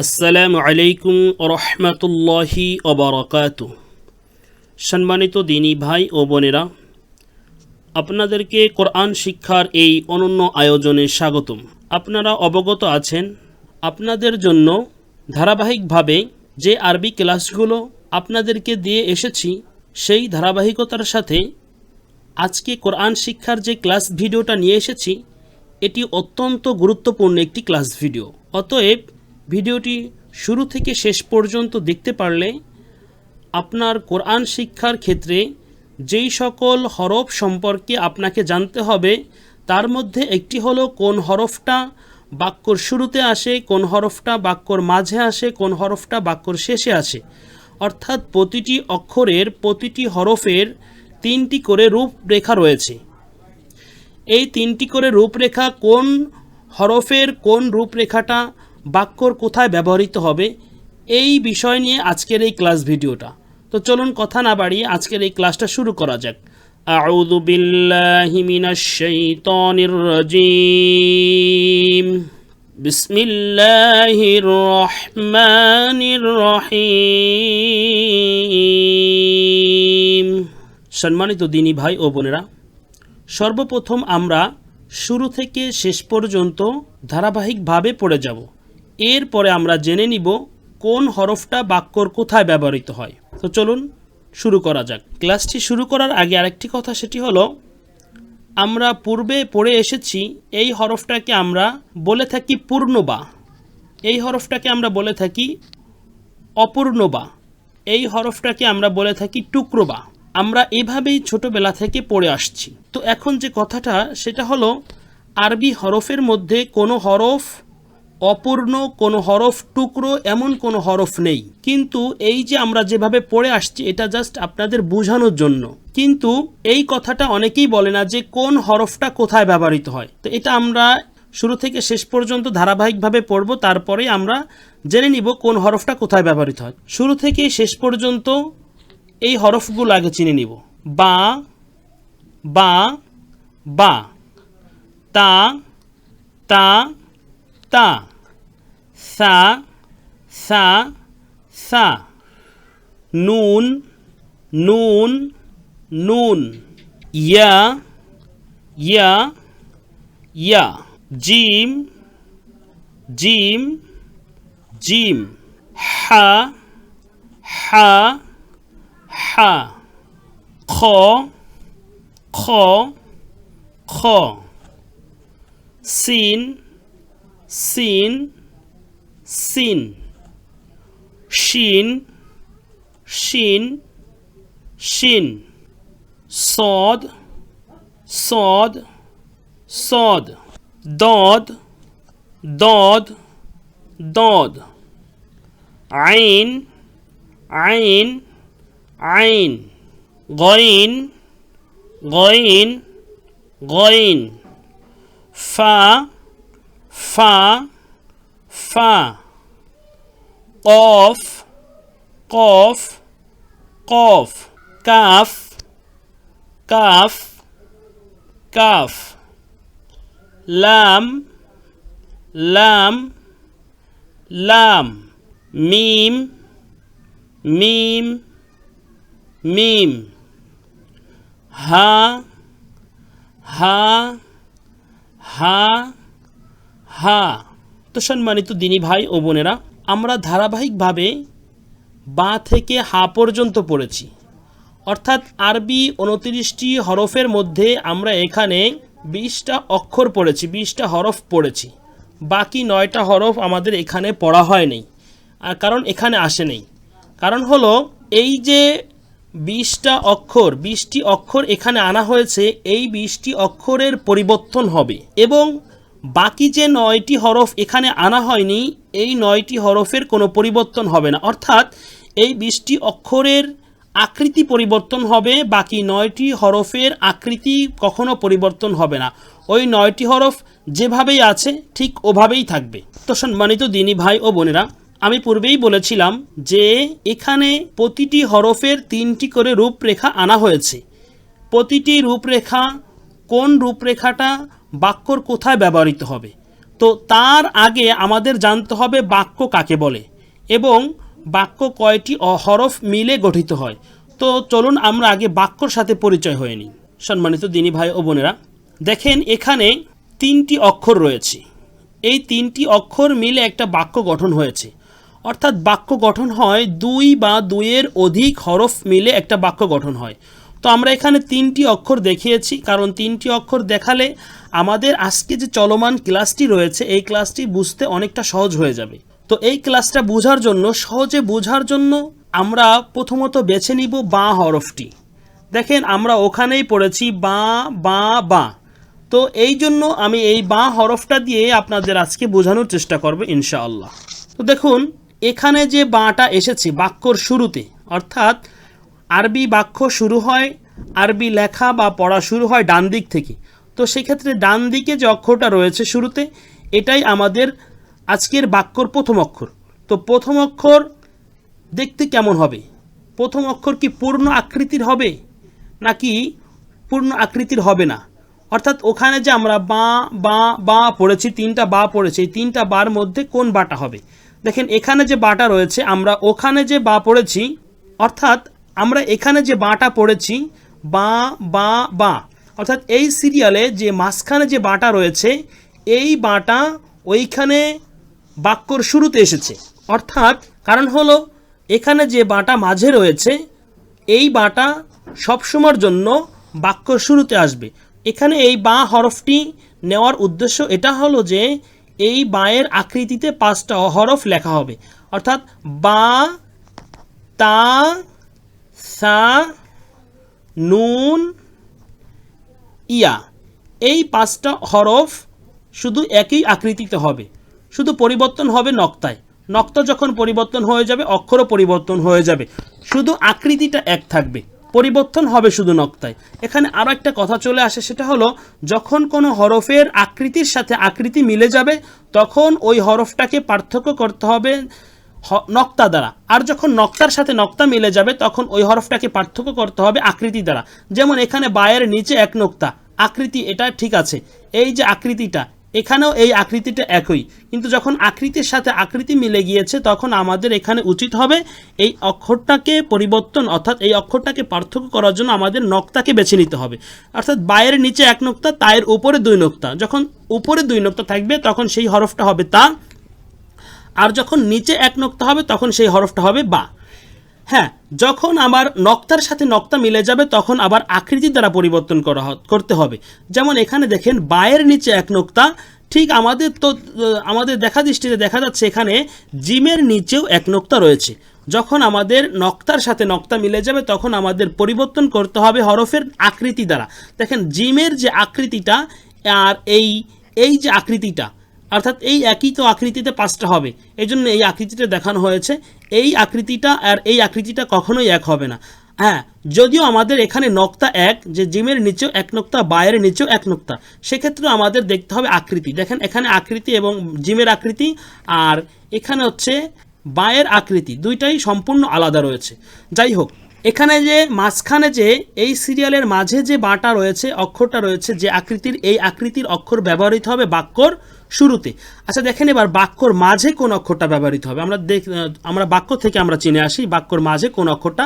আসসালামু আলাইকুম রহমতুল্লাহি ওবারাকাতু। সম্মানিত দিনী ভাই ও বোনেরা, আপনাদেরকে কোরআন শিক্ষার এই অনন্য আয়োজনে স্বাগতম। আপনারা অবগত আছেন, আপনাদের জন্য ধারাবাহিকভাবে যে আরবি ক্লাসগুলো আপনাদেরকে দিয়ে এসেছি, সেই ধারাবাহিকতার সাথে আজকে কোরআন শিক্ষার যে ক্লাস ভিডিওটা নিয়ে এসেছি, এটি অত্যন্ত গুরুত্বপূর্ণ একটি ক্লাস ভিডিও। অতএব ভিডিওটি শুরু থেকে শেষ পর্যন্ত দেখতে পারলে আপনার কোরআন শিক্ষার ক্ষেত্রে যেই সকল হরফ সম্পর্কে আপনাকে জানতে হবে, তার মধ্যে একটি হলো কোন হরফটা বাক্যর শুরুতে আসে, কোন হরফটা বাক্যর মাঝে আসে, কোন হরফটা বাক্যর শেষে আসে। অর্থাৎ প্রতিটি অক্ষরের, প্রতিটি হরফের 3টি করে রূপরেখা রয়েছে। এই 3টি করে রূপরেখা, কোন হরফের কোন রূপরেখাটা বাক্যর কোথায় ব্যবহৃত হবে, এই বিষয় নিয়ে আজকের এই ক্লাস ভিডিওটা। তো চলুন কথা না বাড়িয়ে আজকের এই ক্লাসটা শুরু করা যাক। আউযু বিল্লাহি মিনাশ শাইতানির রাজীম। বিসমিল্লাহির রহমানির রহিম। সম্মানিত দিনী ভাই ও বোনেরা, সর্বপ্রথম আমরা শুরু থেকে শেষ পর্যন্ত ধারাবাহিকভাবে পড়ে যাব। এরপরে আমরা জেনে নিব কোন হরফটা বাক্যর কোথায় ব্যবহৃত হয়। তো চলুন শুরু করা যাক। ক্লাসটি শুরু করার আগে আরেকটি কথা, সেটি হলো আমরা পূর্বে পড়ে এসেছি এই হরফটাকে আমরা বলে থাকি পূর্ণ বা, এই হরফটাকে আমরা বলে থাকি অপূর্ণ বা, এই হরফটাকে আমরা বলে থাকি টুকরো বা। আমরা এভাবেই ছোটবেলা থেকে পড়ে আসছি। তো এখন যে কথাটা, সেটা হলো আরবি হরফের মধ্যে কোনো হরফ অপূর্ণ, কোনো হরফ টুকরো, এমন কোনো হরফ নেই। কিন্তু এই যে আমরা যেভাবে পড়ে আসছি, এটা জাস্ট আপনাদের বোঝানোর জন্য। কিন্তু এই কথাটা অনেকেই বলে না যে কোন হরফটা কোথায় ব্যবহৃত হয়। তো এটা আমরা শুরু থেকে শেষ পর্যন্ত ধারাবাহিকভাবে পড়ব, তারপরে আমরা জেনে নিব কোন হরফটা কোথায় ব্যবহৃত হয়। শুরু থেকে শেষ পর্যন্ত এই হরফগুলো আগে চিনে নিব। বা, বা, বা, তা, তা, তা, সা, সা, সা, নুন, নুন, নুন, ইয়া, ইয়া, ইয়া, জিম, জিম, জিম, হা, হা, হা, খ, খ, খ, সিন, সিন, সিন, শিন, শিন, শিন, সদ, সদ, সদ, দদ, দদ, দদ, আইন, আইন, আইন, গইন, গইন, গইন, ফা, ফা, ফা, কফ, কফ, কফ, কাফ, কাফ, কাফ, লাম, লাম, লাম, মিম, মিম, মিম, হা, হা, হা, হা। তো সম্মানিত দিনী ভাই ও বোনেরা, আমরা ধারাবাহিকভাবে বা থেকে হা পর্যন্ত পড়েছি। অর্থাৎ আরবি 29টি হরফের মধ্যে আমরা এখানে 20টা অক্ষর পড়েছি, 20টা হরফ পড়েছি। বাকি 9টা হরফ আমাদের এখানে পড়া হয়নি। আর কারণ এখানে আসে নেই, কারণ হলো এই যে 20টি অক্ষর এখানে আনা হয়েছে, এই 20টি অক্ষরের পরিবর্তন হবে এবং বাকি যে 9টি হরফ এখানে আনা হয়নি, এই 9টি হরফের কোনো পরিবর্তন হবে না। অর্থাৎ এই 20টি অক্ষরের আকৃতি পরিবর্তন হবে, বাকি 9টি হরফের আকৃতি কখনো পরিবর্তন হবে না। ওই 9টি হরফ যেভাবেই আছে ঠিক ওভাবেই থাকবে। তো সম্মানিত দিনী ভাই ও বোনেরা, আমি পূর্বেই বলেছিলাম যে এখানে প্রতিটি হরফের 3টি করে রূপরেখা আনা হয়েছে। প্রতিটি রূপরেখা, কোন রূপরেখাটা বাক্যর কোথায় ব্যবহৃত হবে, তো তার আগে আমাদের জানতে হবে বাক্য কাকে বলে এবং বাক্য কয়টি হরফ মিলে গঠিত হয়। তো চলুন আমরা আগে বাক্যর সাথে পরিচয় হয়ে নিই। সম্মানিত দিনী ভাই ও বোনেরা, দেখেন এখানে 3টি অক্ষর রয়েছে। এই 3টি অক্ষর মিলে একটা বাক্য গঠন হয়েছে, অর্থাৎ বাক্য গঠন হয় 2 বা 2-এর অধিক হরফ মিলে একটা বাক্য গঠন হয়। তো আমরা এখানে 3টি অক্ষর দেখিয়েছি, কারণ 3টি অক্ষর দেখালে আমাদের আজকে যে চলমান ক্লাসটি রয়েছে এই ক্লাসটি বুঝতে অনেকটা সহজ হয়ে যাবে। তো এই ক্লাসটা বোঝার জন্য, সহজে বোঝার জন্য আমরা প্রথমত বেছে নিব বা হরফটি। দেখেন আমরা ওখানেই পড়েছি বা বা বা। তো এই জন্য আমি এই বা হরফটা দিয়ে আপনাদের আজকে বোঝানোর চেষ্টা করব ইনশাআল্লাহ। তো দেখুন এখানে যে বাটা এসেছে বাক্যর শুরুতে, অর্থাৎ আরবি বাক্য শুরু হয়, আরবি লেখা বা পড়া শুরু হয় ডান দিক থেকে। তো সেক্ষেত্রে ডান দিকে যে অক্ষরটা রয়েছে শুরুতে, এটাই আমাদের আজকের বাক্যর প্রথম অক্ষর। তো প্রথম অক্ষর দেখতে কেমন হবে? প্রথম অক্ষর কি পূর্ণ আকৃতির হবে নাকি পূর্ণ আকৃতির হবে না? অর্থাৎ ওখানে যে আমরা বা বা বা পড়েছি, 3টা বা পড়েছি, এই 3টা বার মধ্যে কোন বাটা হবে? দেখেন এখানে যে বাটা রয়েছে, আমরা ওখানে যে বা পড়েছি, অর্থাৎ আমরা এখানে যে বাটা পড়েছি বা বা বা, অর্থাৎ এই সিরিয়ালে যে মাঝখানে যে বাটা রয়েছে এই বাটা ওইখানে বাক্যর শুরুতে এসেছে। অর্থাৎ কারণ হলো এখানে যে বাটা মাঝে রয়েছে এই বাটা সবসময়ের জন্য বাক্যর শুরুতে আসবে। এখানে এই বা হরফটি নেওয়ার উদ্দেশ্য এটা হলো যে এই বায়ের আকৃতিতে 5টা হরফ লেখা হবে, অর্থাৎ বা, তা, সা, নুন, ইয়া। এই 5টা হরফ শুধু একই আকৃতিতে হবে, শুধু পরিবর্তন হবে নক্তায়। নক্তা যখন পরিবর্তন হয়ে যাবে অক্ষরও পরিবর্তন হয়ে যাবে, শুধু আকৃতিটা এক থাকবে, পরিবর্তন হবে শুধু নক্তায়। এখানে আরও একটা কথা চলে আসে, সেটা হলো যখন কোনো হরফের আকৃতির সাথে আকৃতি মিলে যাবে তখন ওই হরফটাকে পার্থক্য করতে হবে নক্তা দ্বারা, আর যখন নক্তার সাথে নক্তা মিলে যাবে তখন ওই হরফটাকে পার্থক্য করতে হবে আকৃতি দ্বারা। যেমন এখানে বায়ের নিচে 1 নোক্তা, আকৃতি এটা ঠিক আছে, এই যে আকৃতিটা এখানেও এই আকৃতিটা একই, কিন্তু যখন আকৃতির সাথে আকৃতি মিলে গিয়েছে তখন আমাদের এখানে উচিত হবে এই অক্ষরটাকে পরিবর্তন, অর্থাৎ এই অক্ষরটাকে পার্থক্য করার জন্য আমাদের নক্তাকে বেছে নিতে হবে। অর্থাৎ বায়ের নিচে 1 নোক্তা, তায়ের উপরে 2 নোক্তা, যখন উপরে 2 নোক্তা থাকবে তখন সেই হরফটা হবে তা, আর যখন নিচে 1 নোক্তা হবে তখন সেই হরফটা হবে বা। হ্যাঁ, যখন আমার নক্তার সাথে নক্তা মিলে যাবে তখন আবার আকৃতি দ্বারা পরিবর্তন করতে হবে। যেমন এখানে দেখেন বায়ের নিচে 1 নোক্তা, ঠিক আমাদের দেখা দৃষ্টিতে দেখা যাচ্ছে এখানে জিমের নিচেও 1 নোক্তা রয়েছে। যখন আমাদের নক্তার সাথে নক্তা মিলে যাবে তখন আমাদের পরিবর্তন করতে হবে হরফের আকৃতি দ্বারা। দেখেন জিমের যে আকৃতিটা আর এই যে আকৃতিটা, অর্থাৎ এই একই তো আকৃতিতে 5টা হবে, এই জন্য এই আকৃতিটা দেখানো হয়েছে। এই আকৃতিটা আর এই আকৃতিটা কখনোই এক হবে না। হ্যাঁ, যদিও আমাদের এখানে নক্তা 1, যে জিমের নিচেও 1 নোক্তা, বায়ের নিচেও 1 নোক্তা, সেক্ষেত্রে আমাদের দেখতে হবে আকৃতি। দেখেন এখানে আকৃতি এবং জিমের আকৃতি আর এখানে হচ্ছে বায়ের আকৃতি, দুইটাই সম্পূর্ণ আলাদা রয়েছে। যাই হোক, এখানে যে মাঝখানে যে এই সিরিয়ালের মাঝে যে বাটা রয়েছে, অক্ষরটা রয়েছে যে আকৃতির, এই আকৃতির অক্ষর ব্যবহৃত হবে বাক্যর শুরুতে। আচ্ছা দেখেন এবার বাক্যর মাঝে কোন অক্ষরটা ব্যবহৃত হবে, আমরা বাক্য থেকে আমরা চিনে আসি বাক্যর মাঝে কোন অক্ষরটা,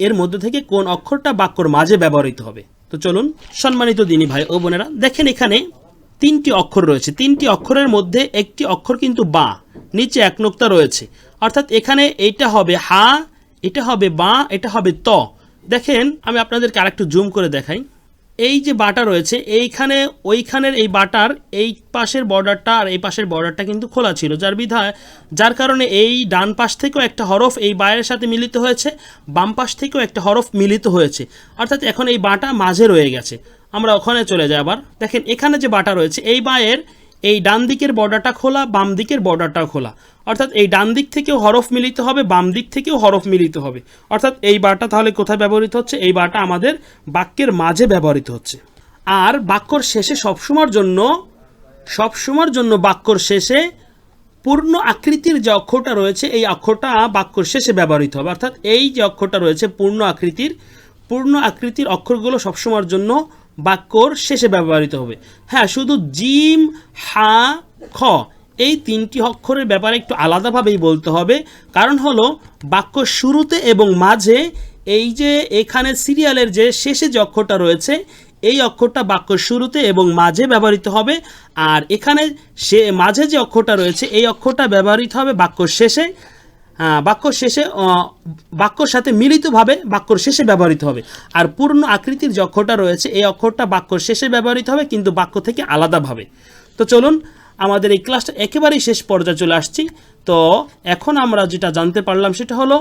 এর মধ্যে থেকে কোন অক্ষরটা বাক্যর মাঝে ব্যবহৃত হবে। তো চলুন সম্মানিত দিনী ভাই ও বোনেরা, দেখেন এখানে 3টি অক্ষর রয়েছে, 3টি অক্ষরের মধ্যে একটি অক্ষর কিন্তু বা, নিচে 1 নোক্তা রয়েছে, অর্থাৎ এখানে এইটা হবে হা, এটা হবে বা, এটা হবে ত। দেখেন আমি আপনাদেরকে আরেকটু জুম করে দেখাই, এই যে বাটা রয়েছে এইখানে ওইখানের এই বাটার এই পাশের বর্ডারটা আর এই পাশের বর্ডারটা কিন্তু খোলা ছিল, যার কারণে এই ডান পাশ থেকেও একটা হরফ এই বায়ের সাথে মিলিত হয়েছে, বাম পাশ থেকেও একটা হরফ মিলিত হয়েছে, অর্থাৎ এখন এই বাটা মাঝে রয়ে গেছে। আমরা ওখানে চলে যাই আবার, দেখেন এখানে যে বাটা রয়েছে এই বায়ের এই ডান দিকের বর্ডারটা খোলা, বাম দিকের বর্ডারটাও খোলা, অর্থাৎ এই ডান দিক থেকেও হরফ মিলিত হবে, বাম দিক থেকেও হরফ মিলিত হবে। অর্থাৎ এই বাটা তাহলে কোথায় ব্যবহৃত হচ্ছে? এই বাটা আমাদের বাক্যের মাঝে ব্যবহৃত হচ্ছে। আর বাক্যর শেষে সবসময়ের জন্য বাক্যর শেষে পূর্ণ আকৃতির যে অক্ষরটা রয়েছে এই অক্ষরটা বাক্যর শেষে ব্যবহৃত হবে। অর্থাৎ এই যে অক্ষরটা রয়েছে পূর্ণ আকৃতির অক্ষরগুলো সবসময়ের জন্য বাক্যর শেষে ব্যবহৃত হবে। হ্যাঁ, শুধু জিম, হা, খ এই তিনটি অক্ষরের ব্যাপারে একটু আলাদাভাবেই বলতে হবে, কারণ হলো বাক্য শুরুতে এবং মাঝে এই যে এখানে সিরিয়ালের যে শেষে যে অক্ষরটা রয়েছে এই অক্ষরটা বাক্য শুরুতে এবং মাঝে ব্যবহৃত হবে, আর এখানে মাঝে যে অক্ষরটা রয়েছে এই অক্ষরটা ব্যবহৃত হবে বাক্য শেষে, বাক্যর সাথে মিলিতভাবে বাক্যর শেষে ব্যবহৃত হবে। আর পূর্ণ আকৃতির যে অক্ষরটা রয়েছে এই অক্ষরটা বাক্যর শেষে ব্যবহৃত হবে কিন্তু বাক্য থেকে আলাদাভাবে। তো চলুন আমাদের এই ক্লাসটা একেবারেই শেষ পর্যায়ে চলে আসছি। তো এখন আমরা যেটা জানতে পারলাম সেটা হলো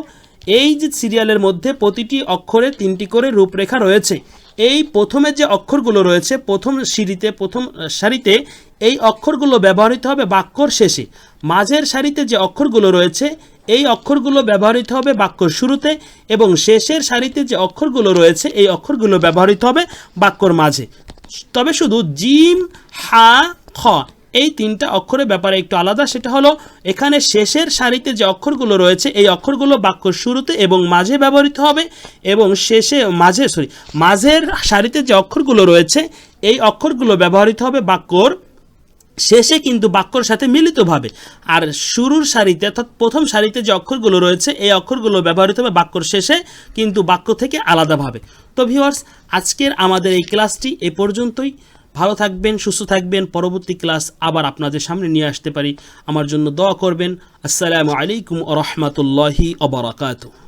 এই যে সিরিয়ালের মধ্যে প্রতিটি অক্ষরে 3টি করে রূপরেখা রয়েছে। এই প্রথমে যে অক্ষরগুলো রয়েছে প্রথম সারিতে এই অক্ষরগুলো ব্যবহৃত হবে বাক্যর শেষে, মাঝের সারিতে যে অক্ষরগুলো রয়েছে এই অক্ষরগুলো ব্যবহৃত হবে বাক্যর শুরুতে, এবং শেষের সারিতে যে অক্ষরগুলো রয়েছে এই অক্ষরগুলো ব্যবহৃত হবে বাক্যর মাঝে। তবে শুধু জিম, হা, খ এই 3টা অক্ষরের ব্যাপারে একটু আলাদা, সেটা হলো এখানে শেষের সারিতে যে অক্ষরগুলো রয়েছে এই অক্ষরগুলো বাক্যর শুরুতে এবং মাঝে ব্যবহৃত হবে, এবং মাঝের সারিতে যে অক্ষরগুলো রয়েছে এই অক্ষরগুলো ব্যবহৃত হবে বাক্যর শেষে কিন্তু বাক্যর সাথে মিলিতভাবে। আর শুরুর সারিতে অর্থাৎ প্রথম সারিতে যে অক্ষরগুলো রয়েছে এই অক্ষরগুলো ব্যবহৃত হবে বাক্যর শেষে কিন্তু বাক্য থেকে আলাদাভাবে। তো ভিউয়ার্স, আজকের আমাদের এই ক্লাসটি এ পর্যন্তই। ভালো থাকবেন, সুস্থ থাকবেন, পরবর্তী ক্লাস আবার আপনাদের সামনে নিয়ে আসতে পারি। আমার জন্য দোয়া করবেন। আসসালামু আলাইকুম ওয়া রাহমাতুল্লাহি ওয়া বারাকাতুহু।